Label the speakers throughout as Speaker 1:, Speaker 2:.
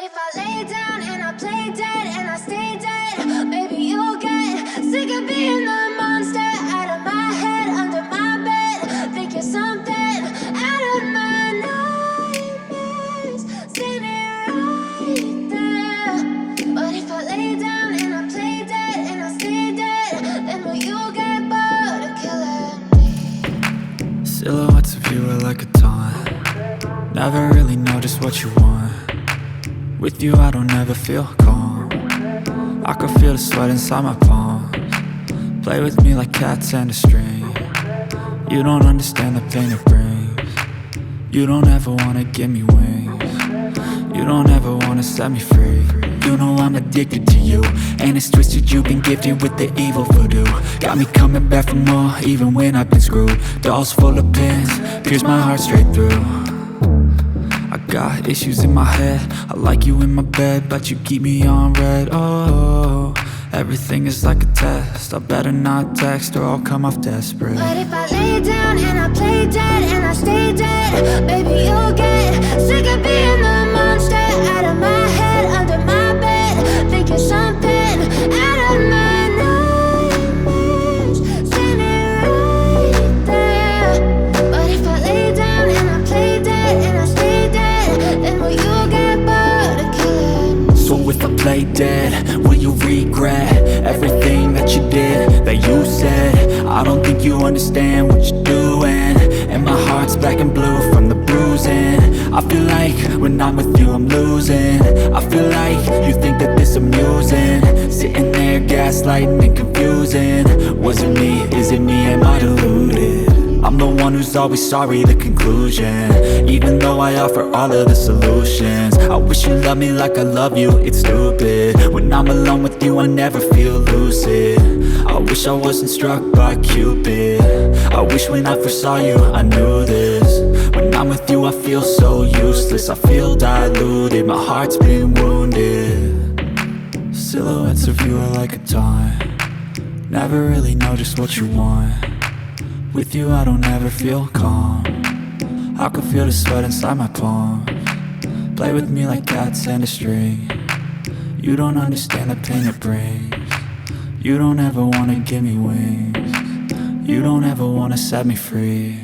Speaker 1: if I lay down and I play dead and I stay dead, maybe you'll get sick of being the monster out of my head, under my bed. Think you're something out of my nightmares, standing right there. But if I lay down and I play dead and I stay dead, then will you get bored of killing me?
Speaker 2: Silhouettes of you are like a taunt. Never really know just what you want. With you I don't ever feel calm. I can feel the sweat inside my palms. Play with me like cats and a string. You don't understand the pain it brings. You don't ever wanna give me wings. You don't ever wanna set me free. You know I'm addicted to you, and it's twisted, you've been gifted with the evil voodoo. Got me coming back for more, even when I've been screwed. Dolls full of pins, pierce my heart straight through. I got issues in my head, I like you in my bed, but you keep me on red. Oh, everything is like a test, I better not text or I'll come off desperate.
Speaker 1: But if I lay down and I play dead and I stay dead, baby you'll get sick of being the monster out of my head, under my bed. Think you're something out of my nightmares, standing right there. But if I lay down and I play dead and I stay dead, then will you get bored of killing me?
Speaker 2: So if I play dead, will you regret everything that you did, that you said? I don't think you understand what you're doing, and my heart's black and blue from the bruising. I feel like when I'm with you I'm losing. I feel like you think that this amusing, sitting there gaslighting and confusing. Was it me? Is it me? Am I deluded? I'm the one who's always sorry, the conclusion, even though I offer all of the solutions. I wish you loved me like I love you, it's stupid. When I'm alone with you I never feel lucid. I wish I wasn't struck by Cupid. I wish when I first saw you I knew this. When I'm with you I feel so useless, I feel diluted, my heart's been wounded. Silhouettes of you are like a taunt. Never really know just what you want. With you I don't ever feel calm. I can feel the sweat inside my palms. Play with me like cats and a string. You don't understand the pain it brings. You don't ever wanna give me wings. You don't ever wanna set me free.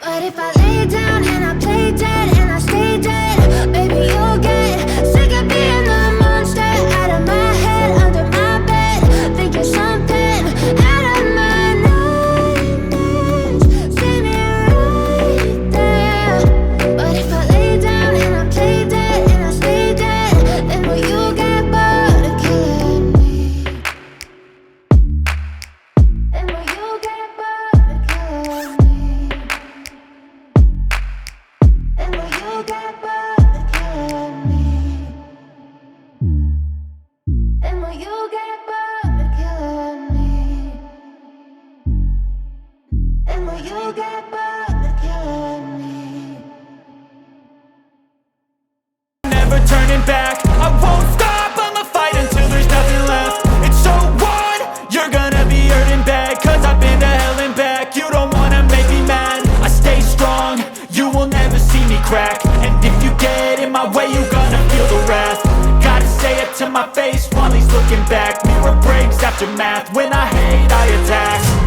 Speaker 1: But if I lay down and I play dead and I stay dead, baby you'll get sick of being the monster out of my head, under my bed. Think you're something out of my nightmares, standing right there. But if I lay down and I play dead and I stay dead, then will you get bored of killing me? Then will you get bored of killing me? Then will you get bored of killing me? Then will you get bored of killing me? Then will you get bored of killing me?
Speaker 3: Never turning back, I won't stop, I'ma fight until there's nothing left. It's so on, you're gonna be hurting bad, cause I've been to hell and back. You don't wanna make me mad, I stay strong, you will never see me crack. And if you get in my way, you're gonna feel the wrath. Gotta say it to my face while he's looking back. Mirror breaks after math, when I hate I attack.